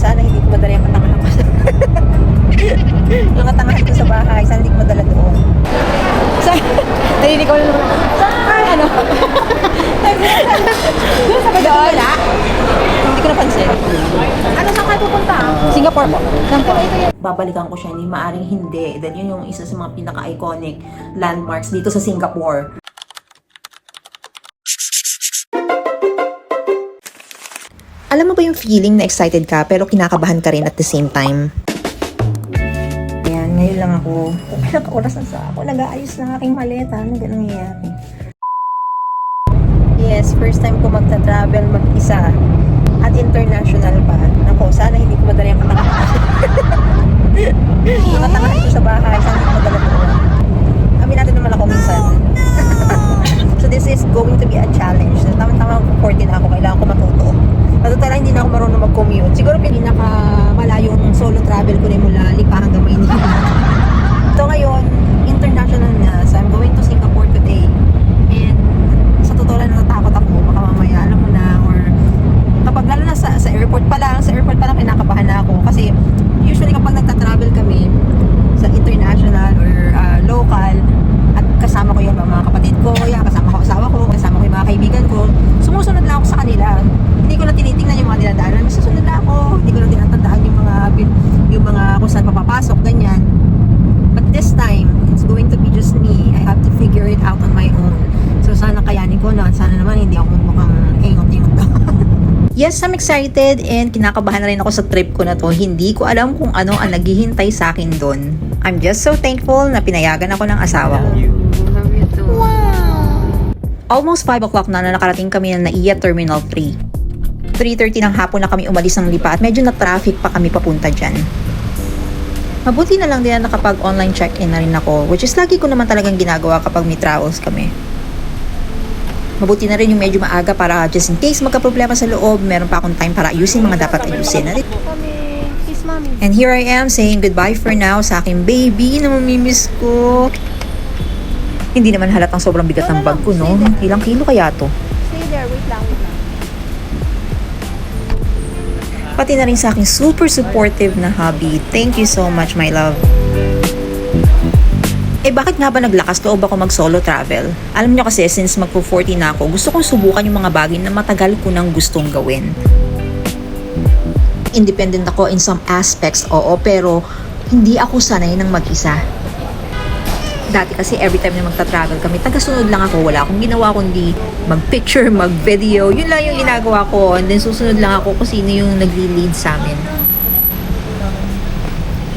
sana hindi ko madala yung katangahan ko sa yung katangahan ko sa bahay, sana hindi ko madala doon. Narinig ko lang naman. Ano? Doon sa Badala? Hindi ko napansin. Ano, saan kayo pupunta? Singapore po. Saan po? Babalikan ko siya, hindi maaring hindi. Dahil yun yung isa sa mga pinaka-iconic landmarks dito sa Singapore. Alam mo ba yung feeling na excited ka pero kinakabahan ka rin at the same time? Ayan, ngayon lang ako. Ilang oras na ako nag-aayos ng aking maleta. Ano ganang nangyayari? Yes, first time ko magta-travel mag-isa. At international pa. Ako, sana hindi ko madala yung katangahan ko. Yung katangahan ko sa bahay, sana hindi ko madala doon. Amin natin naman ako minsan. So this is going to be a challenge. Tama-tama 14 na ako, kailangan ko matuto. Natutala, hindi na ako marunong mag-commute. Siguro pinaka-malayong solo travel ko rin mula Lipa hanggang Maynila. So ngayon, international na. So I'm going to Singapore today. And sa totoo lang natatakot ako. Baka mamaya, alam mo na, or kapag lalo na sa airport pa lang, kinakabahan na ako. Kasi usually kapag nagta-travel kami sa international or local, at kasama ko yung mga kapatid ko, kasama ko asawa ko, kasama ko yung mga kaibigan ko, sumusunod lang ako sa kanila. Hindi ko na tinitingnan yung mga dinadaanan. Susunod na ako. Hindi ko na tinatandaan yung mga kung saan papapasok, ganyan. But this time, it's going to be just me. I have to figure it out on my own. So sana kayanin ko na. Sana naman hindi ako mukhang ingot-ingot na. Yes, I'm excited and kinakabahan na rin ako sa trip ko na to. Hindi ko alam kung ano ang naghihintay sa akin doon. I'm just so thankful na pinayagan ako ng asawa ko. Love you too. Wow! Almost 5 o'clock na nakarating kami ng NAIA Terminal 3. 3:30 ng hapon na kami umalis ng Lipa at medyo na-traffic pa kami papunta dyan. Mabuti na lang din na nakapag-online check-in na rin ako, which is lagi ko naman talagang ginagawa kapag may travels kami. Mabuti na rin yung medyo maaga para just in case magka-problema sa loob, meron pa akong time para ayusin mga dapat ayusin. And here I am saying goodbye for now sa aking baby na mamimiss ko. Hindi naman halatang sobrang bigat ng bag ko, no? Ilang kilo kaya to? Stay there. Wait lang. Pati na rin sa aking super supportive na hubby. Thank you so much, my love. Bakit nga ba naglakas loob ako mag-solo travel? Alam nyo kasi, since magpo-40 na ako, gusto kong subukan yung mga bagay na matagal ko nang gustong gawin. Independent ako in some aspects, oo, pero hindi ako sanay ng mag-isa. Dati kasi every time na magta-travel kami, tagasunod lang ako. Wala akong ginawa kundi mag-picture, mag-video. Yun lang yung ginagawa ko. And then susunod lang ako kung sino yung nagli-lead sa amin.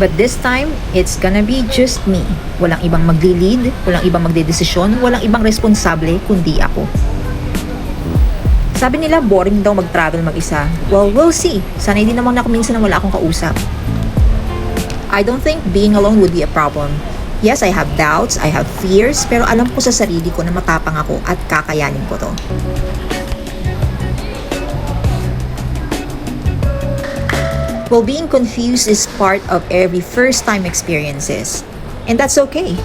But this time, it's gonna be just me. Walang ibang magli-lead, walang ibang magdedesisyon, walang ibang responsable kundi ako. Sabi nila boring daw mag-travel mag-isa. Well, we'll see. Sanay din naman ako minsan na wala akong kausap. I don't think being alone would be a problem. Yes, I have doubts, I have fears, pero alam ko sa sarili ko na matapang ako at kakayanin ko to. Well, being confused is part of every first-time experiences. And that's okay.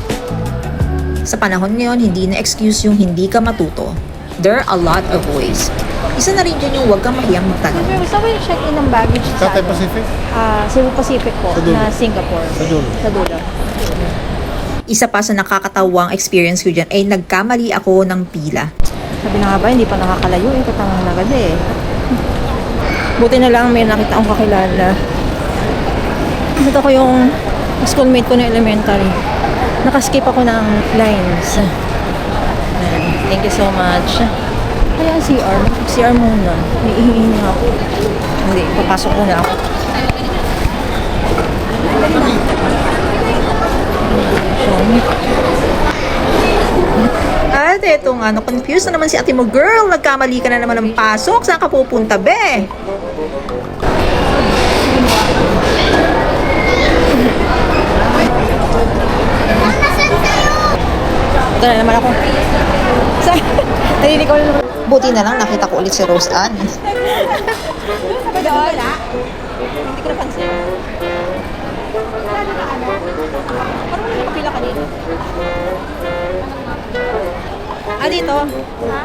Sa panahon ngayon, hindi na excuse yung hindi ka matuto. There are a lot of ways. Isa na rin dyan yung huwag kang mahiyang magtanong. Gusto mo yung check-in ng baggage sa Cathay Pacific? Cebu Pacific po, Sa dulo. na Singapore. Sa dulo. Sa dulo. Isa pa sa nakakatawang experience ko dyan ay nagkamali ako ng pila. Sabi na nga ba, hindi pa nakakalayo eh. Katangang na agad eh. Buti na lang may nakita akong kakilala. Ito ko yung schoolmate ko na elementary. Nakaskip ako ng lines. Ayan. Thank you so much. Kaya CR. CR muna. May ihingi na ako. Hindi, papasok muna ako. At eto nga, confused na naman si ate mo, girl. Nagkamali ka na naman ng pasok. Saan ka pupunta, be? Ito na naman ako. Narinig ko naman. Buti na lang nakita ko ulit si Rose Ann. Sabi doon? Wala. Hindi ko napansin. Parang wala nakapila ka dito. Dito?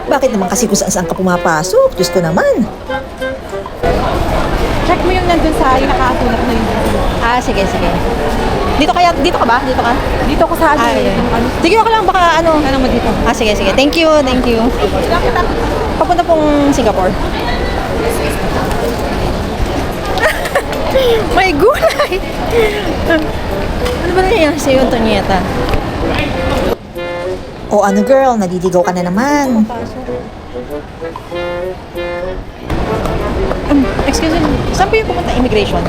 Bakit naman kasi kung saan ka pumapasok? Diyos ko naman. Check mo yung nandun sa yung nakatulak na yun. Ah, sige, sige. Dito ka ba? Dito ka? Dito ko sa ano. Ayun. Ano Sige, okay lang, baka ano. ano mo dito? Ah, sige, sige. Thank you, thank you. Papunta pong Singapore. May gulay! Ano ba nangyayari sa'yo, Antonieta? O ano girl, naliligaw ka na naman. Excuse me, saan po yung pupunta immigration?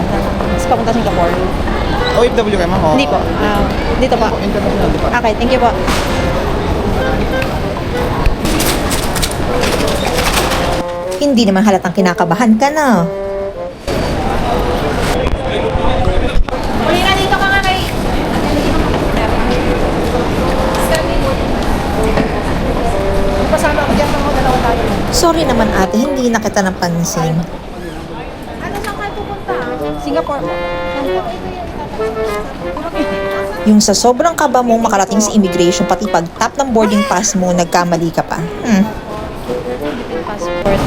Papunta Singapore? OFW kayo, ma'am? Hindi po. Dito po. International, di ba? Okay, thank you po. Hindi naman halatang kinakabahan ka na. Pasama ako dyan mga dalawa tayo. Sorry naman ate, hindi na kita napansin. Ano saan kayo pupunta? Singapore po. Yung sa sobrang kaba mong makarating sa immigration, pati pag-tap ng boarding pass mo, nagkamali ka pa. Passport.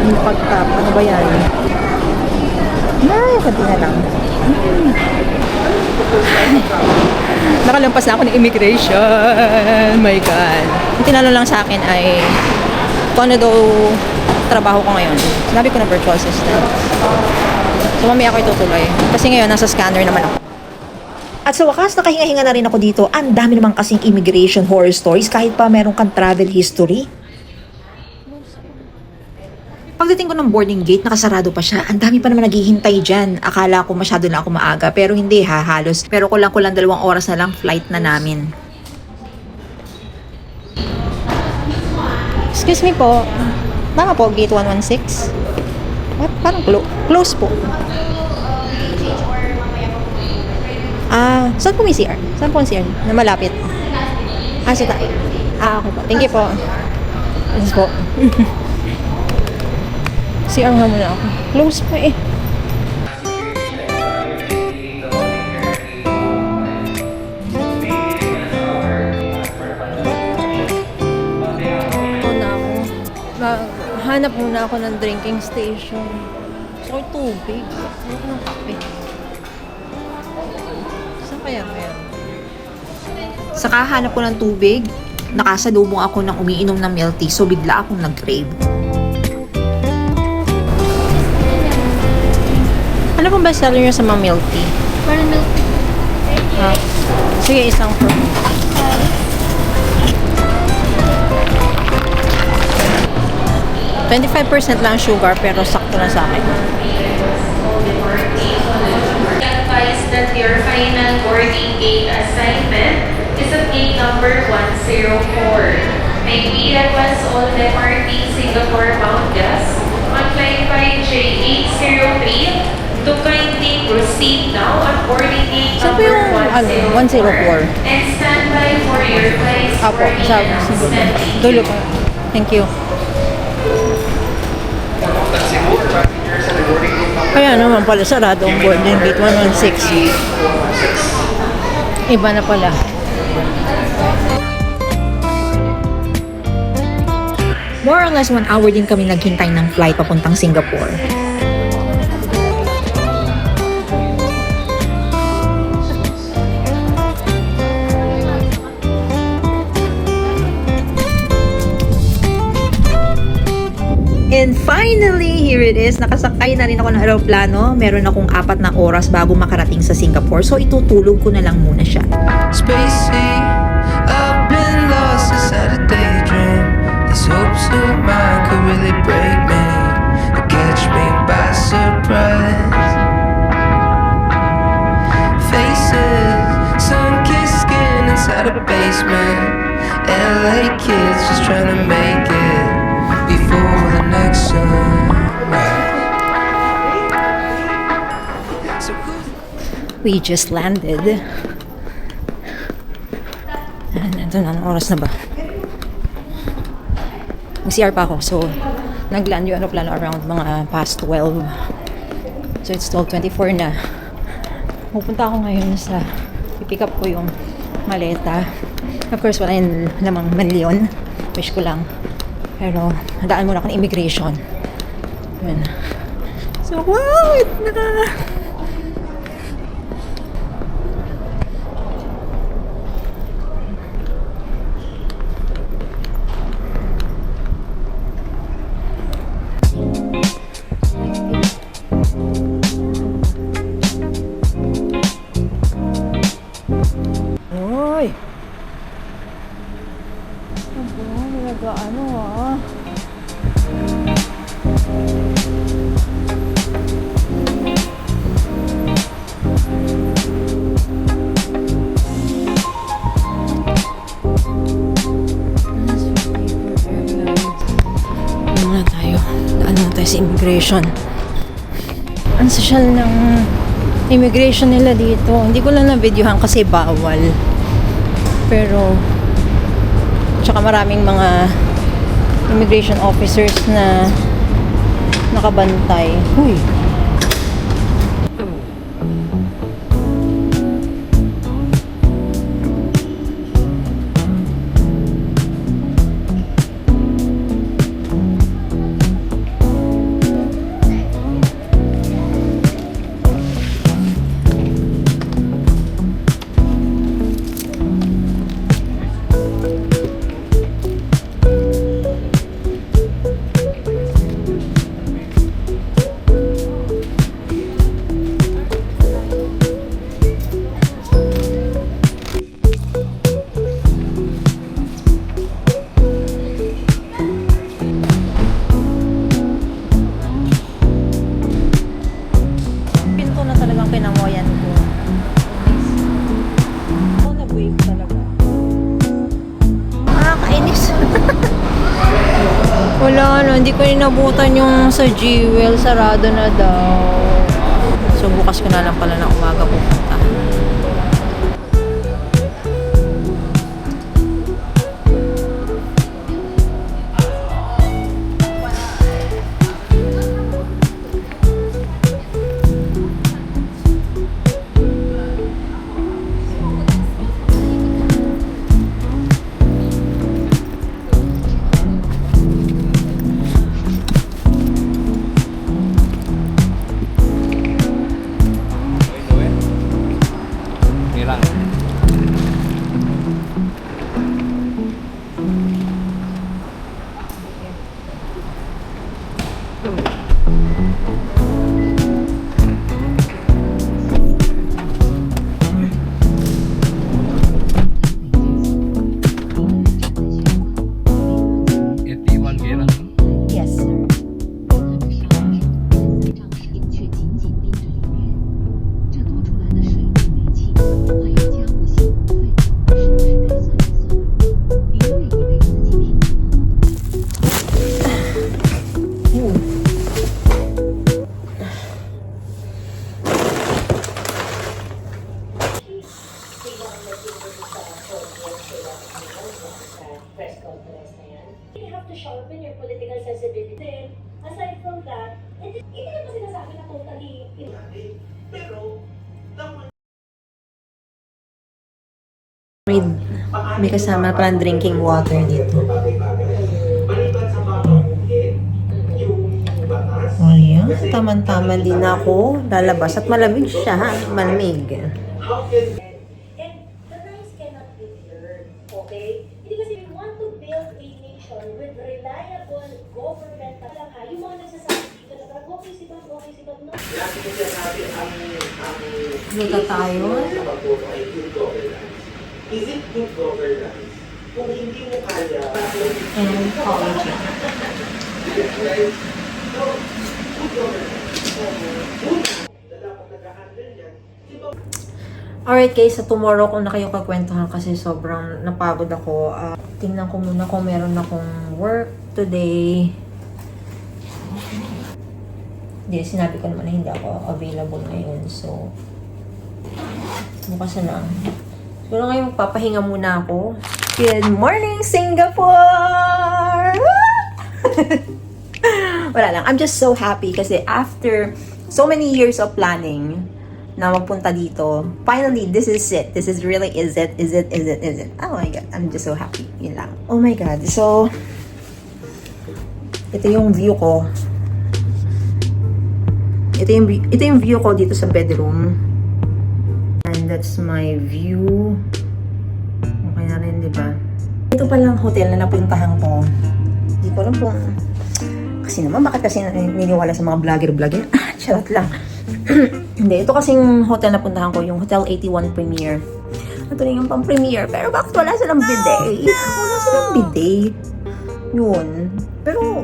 Yung pag-tap, ano ba yan? Ay, kunti na lang. Nakalampas na ako ng immigration. My God. Ang tinanong lang sa akin ay kung ano daw trabaho ko ngayon. Sinabi ko na virtual assistant. So mamaya ako itutuloy. Kasi ngayon nasa scanner naman ako. At sa wakas, nakahinga-hinga na rin ako dito. Ang dami naman kasing immigration horror stories kahit pa meron kang travel history. Pagdating ko ng boarding gate, nakasarado pa siya. Ang dami pa naman naghihintay dyan. Akala ko masyado lang ako maaga, pero hindi ha, halos. Pero kulang-kulang 2 oras na lang flight na namin. Excuse me po. Tama po, gate 116? Parang close po. Saan po may CR? Saan po ang CR? Na malapit? Sa tayo. Okay po. Thank you po. Yes po. CR nga muna ako. Close pa eh. Hanap muna ako ng drinking station. Gusto ko tubig. Gusto ko ng kape. Saan kaya meron? Sa kahanap ko ng tubig, nakasalubong ako ng umiinom ng milk tea, so bigla akong nag-crave. Ano pong best seller nyo sa mga milk tea? Parang milk tea. Sige, isang fruit. $25% lang sugar pero sakto na sa akin. Advise that your final boarding gate assignment is at gate number 104. May we request all departing Singapore bound guests on flight 5J803 to kindly proceed now at boarding gate Saan po number yung 104? and stand by for your flight's Apo, boarding sa announcement. dulo ko. Thank you. Kaya naman pala sarado ang boarding gate 116. Iba na pala. More or less 1 hour din kami naghintay ng flight papuntang Singapore. And finally, here it is. Nakasakay na rin ako ng aeroplano. Meron akong 4 na oras bago makarating sa Singapore. So, itutulog ko na lang muna siya. Spacey, I've been lost inside a daydream. These hopes of mine could really break me, or catch me by surprise. Faces, sun-kissed skin inside a basement. LA kids just trying to make it before the next sunrise. So We just landed. Ito na, anong oras na ba? Mag-CR pa ako. So, nag-land yung aeroplano around mga past 12. So, it's 12:24 na. Pupunta ako ngayon sa pick up ko yung maleta. Of course, wala yung lamang milyon. Wish ko lang. Pero, daan muna ako ng immigration. Yun. So, wow! Ito na! Uy! Ano ah? Muna tayo. Daan muna tayo sa immigration. Ang social ng immigration nila dito. Hindi ko lang na-videohan kasi bawal. Pero tsaka maraming mga immigration officers na nakabantay. Uy! Pinto na talagang kinamoyan ko. Ako na-wave talaga. Nakakainis. Wala na, hindi ko inabutan yung sa Jewel. Sarado na daw. So bukas ko na lang pala na umaga pupunta. Yes, sir. 却紧紧闭着里面，这多出来的水与煤气，还有家务辛苦费，是不是该算一算？明月以为自己挺着呢。 You have to sharpen your political sensibility. Then, aside from that, hindi naman sinasabi na totally May kasama palang drinking water dito. Oh, yeah. Taman-tama din ako. Lalabas at malamig siya. Malamig. And the rice cannot be blurred, okay? Hindi kasi we want to build a nation with reliable government. Lang ha, yung mga nagsasabi dito na parang okay si Bob, no? Luta tayo. Is it good governance? Kung hindi mo kaya, And collagen. so, good governance. Na dapat nag-handle yan. Diba? Alright guys, sa tomorrow ko na kayo kagwentuhan kasi sobrang napagod ako. Tingnan ko muna kung meron akong work today. Hindi, sinabi ko naman na hindi ako available ngayon. So, bukas na lang. Siguro ngayon magpapahinga muna ako. Good morning, Singapore! Wala lang. I'm just so happy kasi after so many years of planning, na magpunta dito. Finally, this is it. This is really is it. Oh my God, I'm just so happy. Yun lang. Oh my God. So, ito yung view ko. Ito yung view ko dito sa bedroom. And that's my view. Okay na rin, di ba? Ito palang hotel na napuntahan ko. Hindi ko alam kung... Kasi naman, bakit kasi niniwala sa mga vlogger? Charot lang. Hindi, ito kasing hotel na puntahan ko, yung Hotel 81 Premier. Ito rin yung pang-premier. Pero bakit wala silang bidet? Wala silang bidet. Yun. Pero,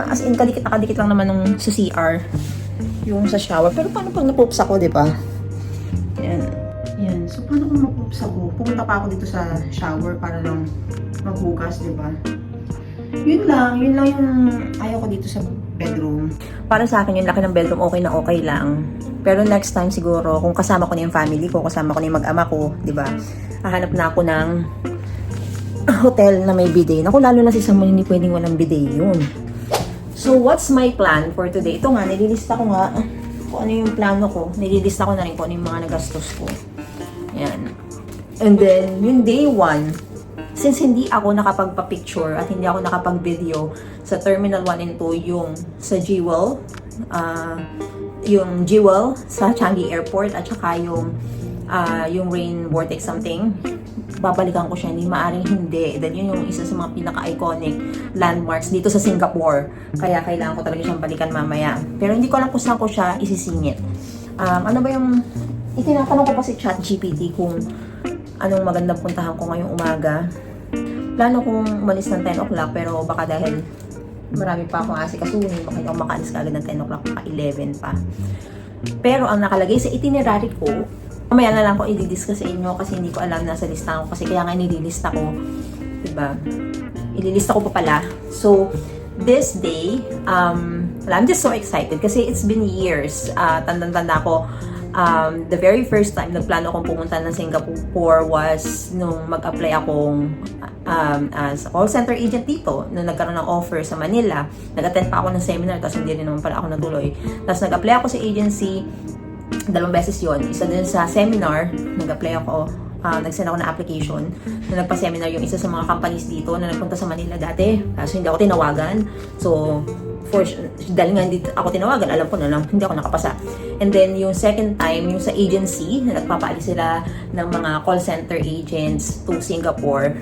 as in, kadikit lang naman nung sa CR. Yung sa shower. Pero paano pag napoops ako, di ba? Yan. Yan. So, paano kung napoops ako? Pumunta pa ako dito sa shower para lang maghugas, di ba? Yun lang yung ayaw ko dito sa bedroom. Para sa akin, yung laki ng bedroom, okay na okay lang. Pero next time siguro, kung kasama ko na yung family ko, kasama ko na yung mag-ama ko, di ba? Hahanap na ako ng hotel na may bidet. Naku, lalo na si Samuel, hindi pwedeng walang bidet yun. So, what's my plan for today? Ito nga, nililista ko nga kung ano yung plano ko. Nililista ko na rin kung ano yung mga nagastos ko. Yan. And then, yung day 1, since hindi ako nakapagpa-picture at hindi ako nakapag-video sa Terminal 1 and 2, yung sa Jewel, sa Changi Airport, at saka yung Rain Vortex something, babalikan ko siya, hindi maaring hindi. Dahil yun yung isa sa mga pinaka-iconic landmarks dito sa Singapore. Kaya kailangan ko talaga siyang balikan mamaya. Pero hindi ko alam kung saan ko siya isisingit. Ano ba yung... Itinatanong ko pa si ChatGPT kung anong magandang puntahan ko ngayong umaga. Plano kong umalis ng 10 o'clock, pero baka dahil marami pa akong asikasunin, baka hindi ako makaalis kagad ng 10 o'clock, baka 11 pa. Pero ang nakalagay sa itinerary ko, mamaya na lang ko i-discuss sa inyo kasi hindi ko alam nasa listahan ko, kasi kaya nga nililista ko, diba? Ililista ko pa pala. So, this day, I'm just so excited kasi it's been years. Tandang-tanda ko, the very first time nagplano akong pumunta ng Singapore was nung mag-apply akong as a call center agent dito, nung nagkaroon ng offer sa Manila. Nag-attend pa ako ng seminar, tapos hindi rin naman pala ako natuloy. Tapos nag-apply ako sa agency, 2 beses yon. Isa din sa seminar, nag-apply ako, nag-send ako ng application, na nagpa-seminar yung isa sa mga companies dito na nagpunta sa Manila dati. Kaso hindi ako tinawagan. So, dahil nga hindi ako tinawagan, alam ko na lang, hindi ako nakapasa. And then, yung second time, yung sa agency, na nagpapaalis sila ng mga call center agents to Singapore,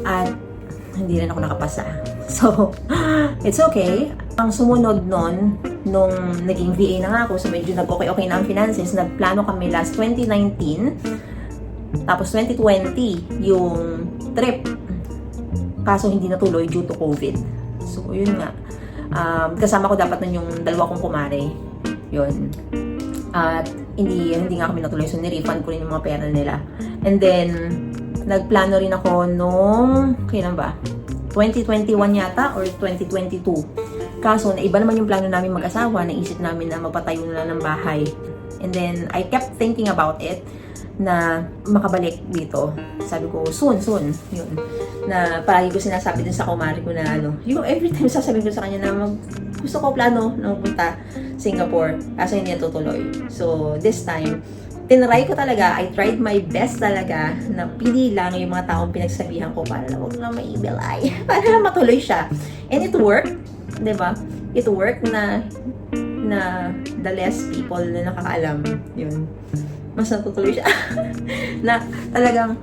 at hindi rin ako nakapasa. So, it's okay. Ang sumunod nun, nung naging VA na nga ako, so medyo nag-okay na ang finances, nagplano kami last 2019, tapos 2020, yung trip. Kaso hindi natuloy due to COVID. So, yun nga. Kasama ko dapat nun yung 2 kong kumare. Yun. At hindi nga kami natuloy. So, nirefund ko rin yung mga pera nila. And then, nagplano rin ako nung, kailan ba? 2021 yata or 2022. Kaso, naiba naman yung plano namin mag-asawa. Naisip namin na magpatayo na lang ng bahay. And then, I kept thinking about it na makabalik dito. Sabi ko, soon. Yun. Na palagi ko sinasabi din sa kumari ko na yung every time sasabihin ko sa kanya na gusto ko plano na magpunta Singapore. Kaso hindi natutuloy. So, this time, tinry ko talaga. I tried my best talaga na pili lang yung mga taong pinagsabihan ko para na huwag na may evil eye. Para na matuloy siya. And it worked. Diba? It worked na the less people na nakakaalam. Yun. Mas natutuloy siya. Na talagang,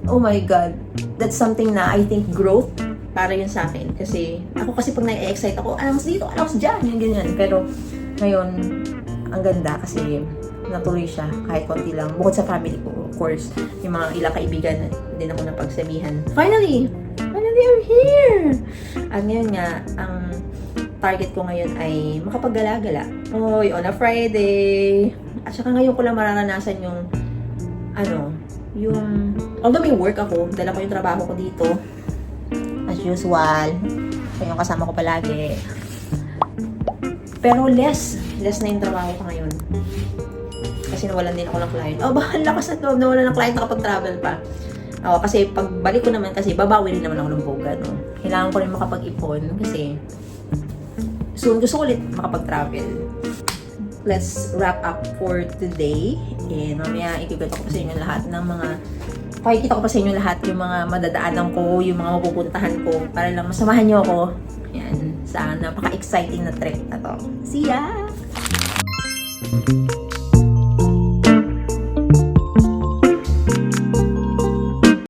oh my God, that's something na I think growth para yun sa akin. Kasi, ako kasi pag na-excite ako, announce dito, announce dyan, yung ganyan. Pero, ngayon, ang ganda kasi natuloy siya kahit konti lang. Bukod sa family ko, of course, yung mga ilang kaibigan din ako napagsabihan. Finally, I'm here! At ngayon nga, ang target ko ngayon ay makapaggala-gala. Oy, on a Friday. At saka ngayon ko lang mararanasan yung although may work ako, dala ko yung trabaho ko dito. As usual. So, yung kasama ko palagi. Pero less na yung trabaho ko ngayon. Kasi nawalan din ako ng client. Bahal lakas na loob, nawalan ng client nakapag-travel pa. Kasi pagbalik ko naman, kasi babawi rin naman ako ng boga, no? Kailangan ko rin makapag-ipon kasi soon gusto ko ulit makapag-travel. let's wrap up for today. And mamaya ikikita ko pa sa inyo lahat ng mga pakikita ko pa sa inyo lahat yung mga madadaanan ko, yung mga mapupuntahan ko para lang masamahan nyo ako. Yan, sa napaka-exciting na trip na to. See ya!